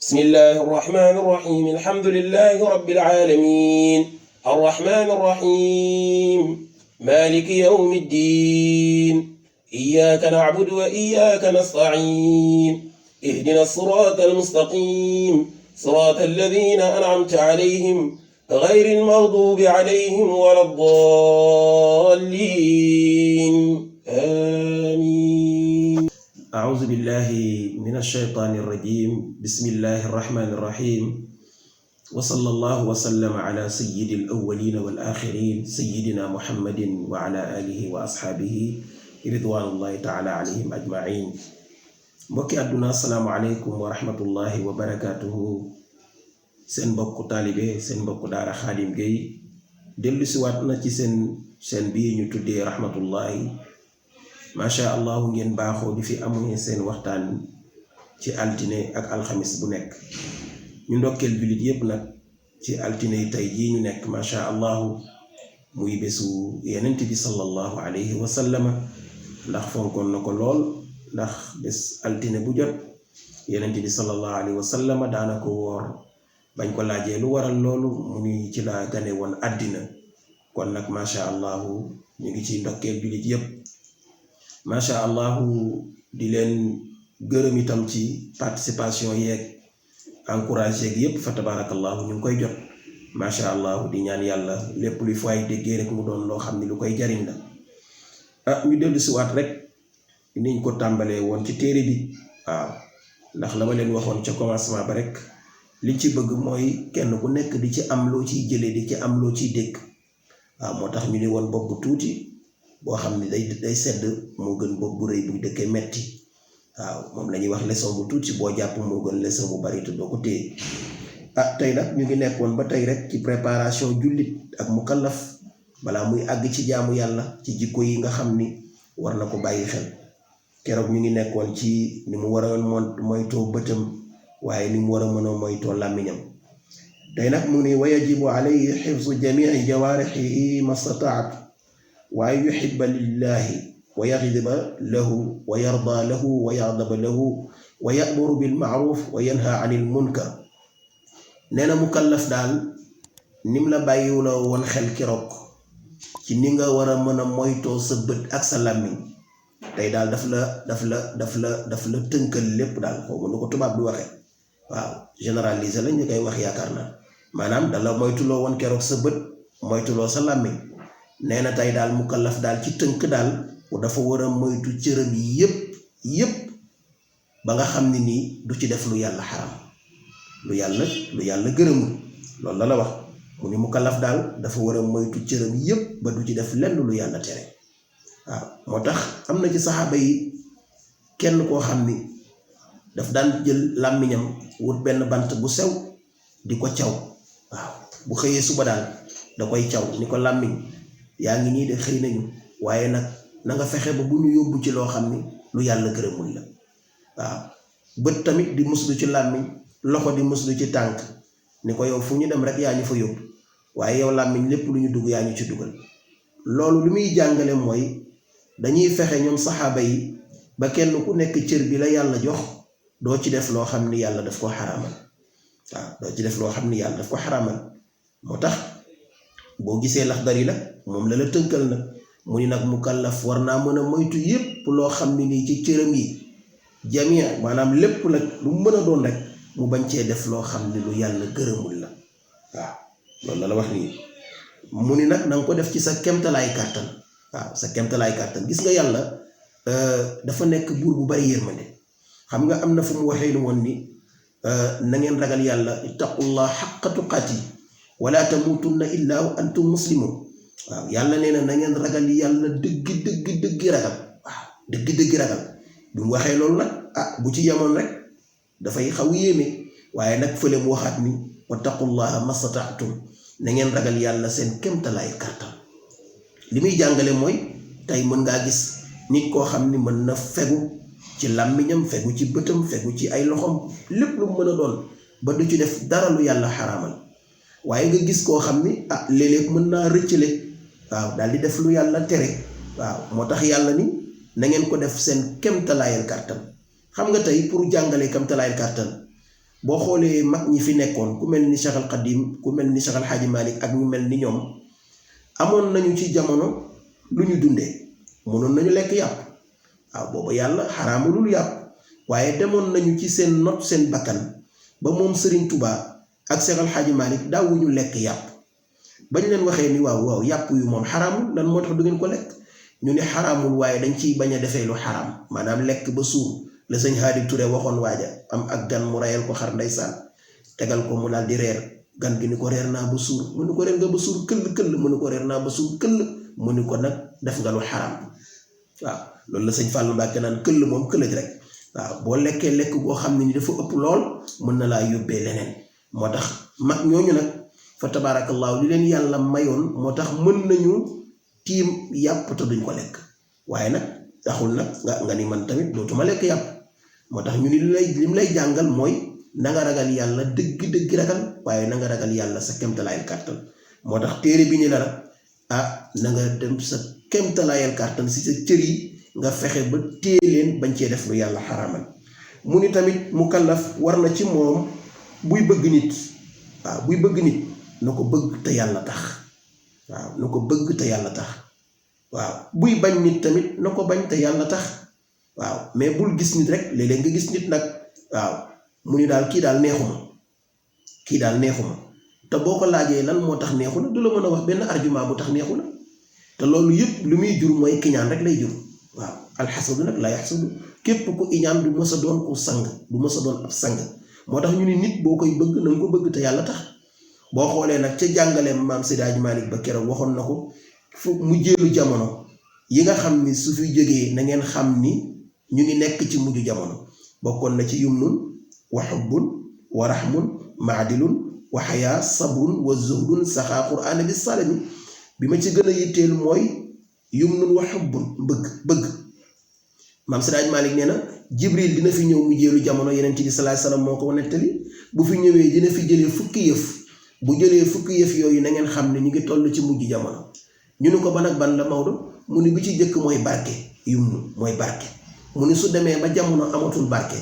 بسم الله الرحمن الرحيم الحمد لله رب العالمين الرحمن الرحيم مالك يوم الدين إياك نعبد وإياك نستعين اهدنا الصراط المستقيم صراط الذين أنعمت عليهم غير المغضوب عليهم ولا الضالين آمين. أعوذ بالله من الشيطان الرجيم بسم الله الرحمن الرحيم وصلى الله وسلم على سيد الأولين والآخرين سيدنا محمد وعلى آله وأصحابه رضوان الله تعالى عليهم أجمعين. mbokki àdduna assalaamu aleykum wa rahmatullahi wa barakatuhu. seen mbokku taalibe seen mbokku daara Xaadim Gueye dellu si waat na ci seen bii ñu tuddee rahmatullahi. macha allah ngeen baaxoo di fi amuñu seen waxtaan ci altine ak alxamis bu nekk. ñu ndokkeel jullit yépp nag ci altine yi tey jii ñu nekk macha allah muy bésu yenent bi sallallahu alayhi wa sallama, ndax fonkoon na ko lool. ndax bés altine bu jot yenent bi sallallahu alayhi wa sallama daana ko woor. bañ ko laajee lu waral loolu mu ni ci la gane woon àddina. kon nag macha allah ñu ngi ci ndokkeel jullit yépp macha allah di leen gërëm itam ci participation yeeg encouragé yeeg yépp fa tabarakallahu ñu ngi koy jot macha allah di ñaan yàlla lépp luy fay déggee rek mu doon loo xam ni lu koy jariñ la. ñu dellu si waat rek niñ ko tàmbalee woon ci téere bi. waaw ndax la ma leen waxoon ca commencement ba rek liñ ci bëgg mooy kenn ku nekk di ci am loo ciy jëlee di ci am loo ciy dégg. waaw moo tax ñu ni woon bopp bu tuuti boo xam ne day sedd moo gën bopp bu rëy bu dëkkee metti. waaw moom la ñuy wax leçon bu tuuti boo jàpp moo gën leçon bu bari te doo ko téye. tey nag ñu ngi nekkoon ba tey rek ci préparation jullit ak mukallaf balaa muy àgg ci jaamu yàlla ci jikko yi nga xam ni war na ko bàyyi xel. keroog ñu ngi nekkoon ci ni mu war a moytoo bëtam waaye ni mu war a mën a moytoo làmmiñam. tey nag mu ni wa yajibu alayhi xifzu jamii jawaarixihi mastataat wa an yuhibba lillahi wa yaghdiba lahu wa yarda lahu wa yaghdaba lahu wa ya'muru bil ma'ruf wa yanha anil munkar. nee na mukallaf daal nim la bàyyiwuloo woon xel keroog ci ni nga war a mën a moytoo sa bët ak sa làmmiñ. tey daal daf la tënkal lépp daal xaw ma nu ko tubaab bi waxee. waaw généraliser la ñu koy wax yaakaar naa. maanaam dala moytuloo woon keroog sa bët moytuloo sa làmmiñ. nee na tey daal mukallaf daal ci tënk daal dafa war a moytu cëram yépp ba nga xam ne nii du ci def lu yàlla xaram lu yàlla gërëmul. loolu la wax mu ni mukallaf daal dafa war a moytu cëram yépp ba du ci def lenn lu yàlla tere. waaw moo tax am na ci saxaaba yi kenn koo xam ni daf daan jël làmmiñam wut benn bant bu sew di ko caw. waaw bu xëyee suba daal da koy caw ni ko làmmiñ yaa ngi nii de xëy nañu waaye nag na nga fexe ba bu ñu yóbbu ci loo xam ni lu yàlla gërëmul la. waaw bët tamit di muslu ci làmmiñ, loxo di muslu ci tànk ni ko yow fu ñu dem rek yaa ñu fa yóbbu waaye yow làmmiñ lépp lu ñu dugg yaa ñu ci dugal. loolu lu muy jàngale mooy dañuy fexe ñoom saxaaba yi ba kenn ku nekk cër bi la yàlla jox doo ci def loo xam ni yàlla daf ko xaraamal. waaw doo ci def loo xam ni yàlla daf ko xaraamal. moo tax boo gisee Laxdari nag moom la tënkal nag mu ni nag mukallaf war naa mën a moytu yépp loo xam ni nii ci cëram yi jamia maanaam lépp nag lu mën a doon rek mu bañ cee def loo xam ni lu yàlla gërëmul la. waaw loolu la wax nii mu ni nag nanga ko def ci sa kemtalaay kàttan. waaw sa kemtalaay kàttan gis nga yàlla dafa nekk buur bu bari yërmande. xam nga am na fu mu waxee ni woon ni na ngeen ragal yàlla ittaqullah haqqa tuqaati wala tamutunna illa wa antum muslimun. waaw yàlla nee na ngeen ragal yàlla dëgg ragal. waaw dëgg ragal bi mu waxee loolu nag bu ci yemoon rek dafay xaw yéeme waaye nag fële mu waxaat ni wattaqullaha mastata'tum na ngeen ragal yàlla seen kemtalaay kàttan. li muy jàngale mooy tey mën ngaa gis nit koo xam ni mën na fegu ci làmmiñam fegu ci bëtam fegu ci ay loxom lépp lu mën a doon ba du ci def dara lu yàlla xaraamal. waaye nga gis koo xam ni léeg-léeg mën naa rëccale. waaw daal di def lu yàlla tere. waaw moo tax yàlla ni na ngeen ko def seen kemtalaayal kàttan. xam nga tey pour jàngale kemtalaayal kàttan boo xoolee mag ñi fi nekkoon ku mel ni Cheikh Al Khadim ku mel ni Cheikh Al Hadji Malick ak ñu mel ni ñoom amoon nañu ci jamono lu ñu dundee mënoon nañu lekk yàpp waaw booba yàlla xaraamalul yàpp waaye demoon nañu ci seen not seen bakkan ba moom Serigne Touba ak Cheikh Al Hadji Malick daawuñu lekk yàpp bañ leen waxee ni waaw yàpp yu moom xaraamul lan moo tax du ngeen ko lekk ñu ne xaraamul waaye dañ ciy bañ a defee lu xaraam maanaam lekk ba suur la sëñ Hadi Touré waxoon waaja am ak gan mu rayal ko xar ndeysaan tegal ko mu daal di reer gan gi ni ko reer naa ba suur mu ni ko reer nga ba suur këll mu ni ko reer naa ba suur këll mu ni ko nag def nga lu xaraam waaw loolu la sëñ Fallou Mbacke naan këll moom këllëj rek waaw boo lekkee lekk goo xam ne ni dafa ëpp lool mën na laa yóbbee leneen moo tax mag ñooñu nag fa tabaarakallaahu li leen yàlla mayoon moo tax mën nañu tiim yàpp te duñ ko lekk waaye nag taxul nag nga ni man tamit dootuma lekk yàpp moo tax ñu ni lim lay jàngal mooy na nga ragal yàlla dëgg ragal waaye na nga ragal yàlla sa kemtalaayal kàttan moo tax téere bi ni la nag na nga dem sa kemtalaayal kàttan si sa cër yi nga fexe ba téye leen bañ cee def lu yàlla xaraamal mu ni tamit mukallaf war na ci moom buy bëgg nit buy bëgg nit na ko bëgg te yàlla tax na ko bëgg te yàlla tax buy bañ nit tamit na ko bañ te yàlla tax mais bul gis nit rek léeg-léeg nga gis nit nag mu ni daal kii daal neexuma te boo ko laajee lan moo tax neexu na du la mën a wax benn argument bu tax neexu na te loolu yëpp lu muy jur mooy kiñaan rek lay jur alxasadu nag la yaxsadu képp ku iñaan du mës a doon ku sang du mës a doon ab sang moo tax ñu ni nit boo koy bëgg na nga ko bëgg te yàlla tax boo xoolee nag ca jàngaleem maam Seydi Hadji Malick ba keroog waxoon na ko fu mu jéelu jamono yi nga xam ni su fi jógee na ngeen xam ni ñu ngi nekk ci mujj jamono bokkoon na ci yumnun wa xubbun wa rahmun maadilun wa xayaa sabrun wa zuhdun saxaa qur'aana bi salami bi ma ci gën a yitteel mooy yumnun wa xubbun bëgg maam Seydi Hadji Malick nee na Jibril dina fi ñëw mu jéelu jamono yeneen ci bi sallallahu alayhi wasallam moo ko nettali bu fi ñëwee dina fi jëlee fukki yëf bu jëlee fukki yëf yooyu na ngeen xam ne ñu ngi toll ci mujj jamono ñu ni ko ban ak ban la Maodo mu ni bi ci jëkk mooy barke yumnu mooy barke mu ni su demee ba jamono amatul barke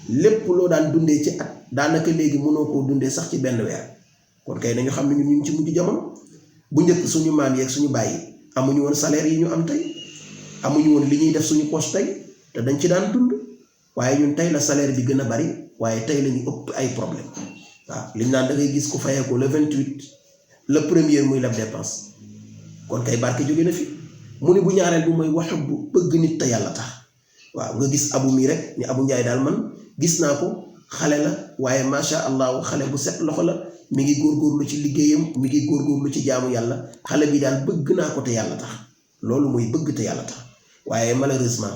lépp loo daan dundee ci at daanaka léegi mënoo koo dundee sax ci benn weer kon kay nañu xam ne ñun ñu ngi ci mujj jamono bu njëkk suñu maam yeeg suñu bàyyi amuñu woon salaire yi ñu am tey amuñu woon li ñuy def suñu poche tey te dañ ci daan dund waaye ñun tey la salaire bi gën a bari waaye tey la ñu ëpp ay problème liñ naan da ngay gis ku fayee ko le 28 le premier muy leb dépense kon kay barke jóge na fi mu ni bu ñaareel bi mooy wax bu bëgg nit te yàlla tax nga gis abu mi rek ni Abu Njaay daal man gis naa ko xale la waaye macha allah xale bu set loxo la mi ngi góorgóorlu ci liggéeyam mi ngi góorgóorlu ci jaamu yàlla xale bi daal bëgg naa ko te yàlla tax loolu mooy bëgg te yàlla tax waaye malheureusement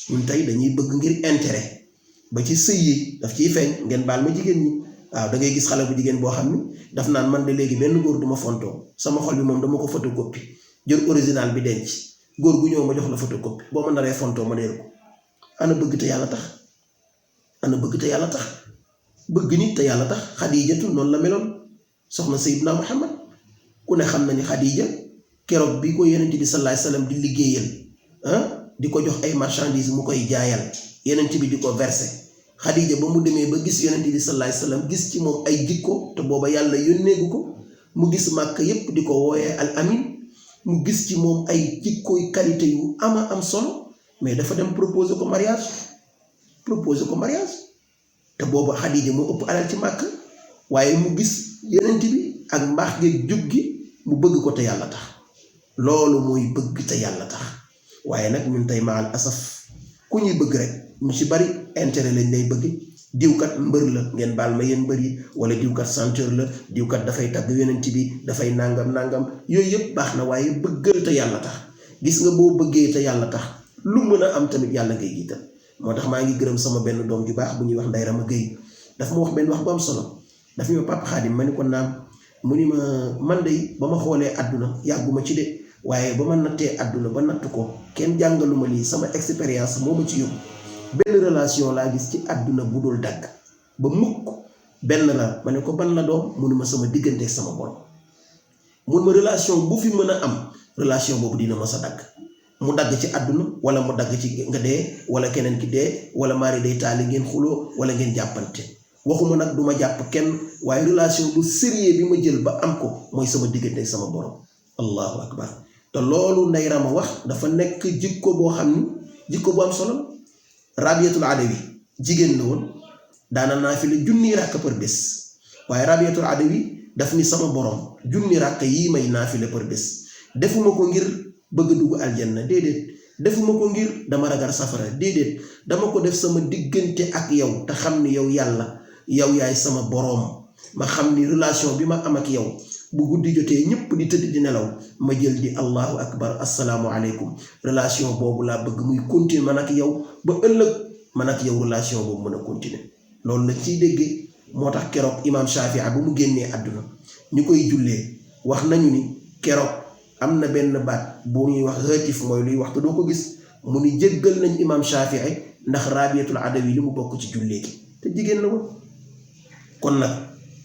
ñun tey dañuy bëgg ngir intérêt ba ci sëy yi daf ciy feeñ ngeen baal ma jigéen ñi da ngay gis xale bu jigéen boo xam ni daf naan man de léegi benn góor du ma fontoo sama xol bi moom dama ko photocopie jël original bi denc góor gu ñëw ma jox la photocopie boo ma naree fontoo ma deeru ko ana bëgg te yàlla tax bëgg nit te yàlla tax Xadiijatu noonu la meloon soxna Seydina Muhammad ku ne xam na ni Xadiija keroog bi ko Yonent bi sallallahu alayhi wasallam di liggéeyal di ko jox ay marchandises mu koy jaayal Yonent bi di ko verser Xadiija ba mu demee ba gis Yonent bi sallallahu alayhi wasallam gis ci moom ay jikko te booba yàlla yónneegu ko mu gis màkk yépp di ko wooyee al amin mu gis ci moom ay jikkoy qualité yu ama am solo mais dafa dem proposer ko mariage te booba Xadiija moo ëpp alal ci màkk waaye mu gis Yonent bi ak mbaax gi jub gi mu bëgg ko te yàlla tax loolu mooy bëgg te yàlla tax waaye nag ñun tey maal asaf ku ñuy bëgg rek ñu ci bari intérêt lañ lay bëgg diwkat mbër la ngeen baal ma yéen mbër yi wala diwkat chanteur la diwkat dafay tagg Yonent bi dafay nangam yooyu yëpp baax na waaye bëggal te yàlla tax gis nga boo bëggee te yàlla tax lu mën a am tamit yàlla ngay jiital moo tax maa ngi gërëm sama benn doom ju baax bu ñuy wax Ndeye Rama Gueye daf ma wax benn wax bu am solo daf ñu ma Papa Khadim ma ni ko naam mu ni ma man de ba ma xoolee àdduna yàgguma ci de waaye ba ma nattee àdduna ba natt ko kenn jàngaluma lii sama expérience moo ma ci yóbbu benn relation laa gis ci àdduna bu dul dagg ba mukk benn la ma ne ko ban la doom mu ni ma sama diggante sama borom mun ma relation bu fi mën a am relation boobu dina ma sa dagg mu dagg ci àdduna wala mu dagg ci nga dee wala keneen ki dee wala maari day taali ngeen xuloo wala ngeen jàppante waxuma nag duma jàpp kenn waaye relation bu sérieux bi ma jël ba am ko mooy sama diggante sama borom. allahu akbar. te loolu Ndeye Rama wax dafa nekk jikko boo xam ni jikko bu am solo. Rabiatul Adawi jigéen la woon daana naafila junni ràkk par bés waaye Rabiatul Adawi daf ni sama borom junni ràkk yii may naafila par bés defuma ko ngir bëgg a dugg aljanna déedéet, defuma ko ngir dama ragal safara déedéet, dama ko def sama diggante ak yow te xam ni yow yàlla yow yaay sama boroom. ma xam ni relation bi ma am ak yow bu guddi jotee ñëpp di tëdd di nelaw ma jël di allahu akbar assalaamu aleykum. relation boobu laa bëgg muy continuer man ak yow ba ëllëg man ak yow relation boobu mën a continuer. loolu nag ciy déggee moo tax keroog imam Shafii bu mu génnee àdduna ñu koy jullee wax nañu ni keroog am na benn baat boo ñuy wax haatif mooy luy wax te doo ko gis mu ni jéggal nañ imam Shafii ndax Rabiatul Adawi li mu bokk ci jullee gi te jigéen la woon. kon nag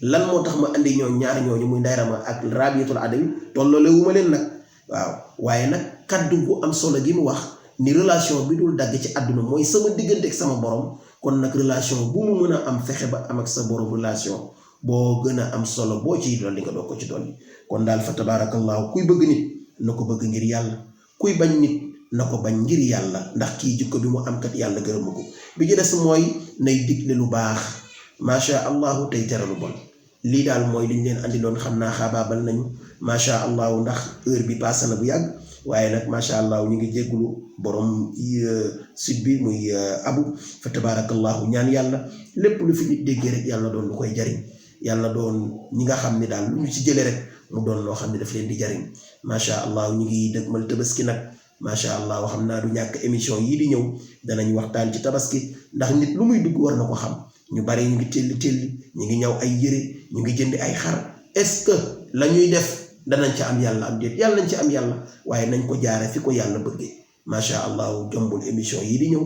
lan moo tax ma andi ñaar ñooñu muy Ndeye Rama ak Rabiatul Adawi tolloole wu ma leen nag waaw waaye nag kaddu bu am solo gi mu wax ni relation bi dul dagg ci àdduna mooy sama diggante ak sama borom. kon nag relation bu mu mën a am fexe ba am ak sa borom relation boo gën a am solo boo ciy dolli nga doo ko ci dolli. kon daal fa tabarakallahu kuy bëgg nit na ko bëgg ngir yàlla, kuy bañ nit na ko bañ ngir yàlla ndax kii jikko bi mu am kat yàlla gërëmu ko. bi ci des mooy nay digle lu baax macha allahu tey tere lu bon. lii daal mooy liñ leen andiloon xam naa xaabaabal nañu macha allahu ndax heure bi passé na bu yàgg waaye nag macha allah ñu ngi jéggulu borom sud bi muy abu fa tabarakallahu ñaan yàlla lépp lu fi nit déggee rek yàlla doon lu koy jariñ, yàlla doon ñi nga xam ne daal lu ñu ci jëlee rek mu doon loo xam ne daf leen di jariñ. macha allah ñu ngi dëgmal tabaski nag macha allah xam naa du ñàkk émission yii di ñëw danañ waxtaan ci tabaski ndax nit lu muy dugg war na ko xam. ñu bari ñu ngi telli ñu ngi ñaw ay yëre ñu ngi jënd ay xar. est-ce que la ñuy def danañ ci am yàlla am déet? yàlla nañ ci am yàlla waaye nañ ko jaare fi ko yàlla bëggee. macha allah jombul émission yii di ñëw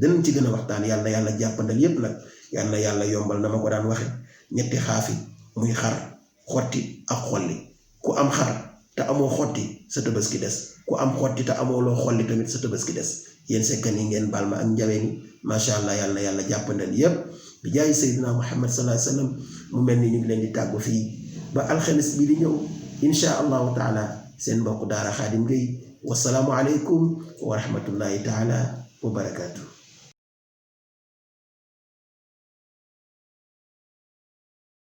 danañ ci gën a waxtaan. yàlla jàppandal yépp nag yàlla yombal na ma ko daan waxe ñetti xaafi muy xar xotti ak xolli. ku am xar te amoo xotti sa tabaski des, ku am xotti te amoo loo xolli tamit sa tabaski des. yéen sekkan yi ngeen baal ma ak njaween yi macha allah yàlla jàppandal yépp bi jaay Seydina Muhammad sallallahu alayhi wasallam. mu mel ni ñu ngi leen di tàggu fii ba alxames bi di ñëw insha allahu taala. seen mbokk daara Xaadim Gueye wasalaamu aleykum wa rahmatullahi taala wa barakaatu.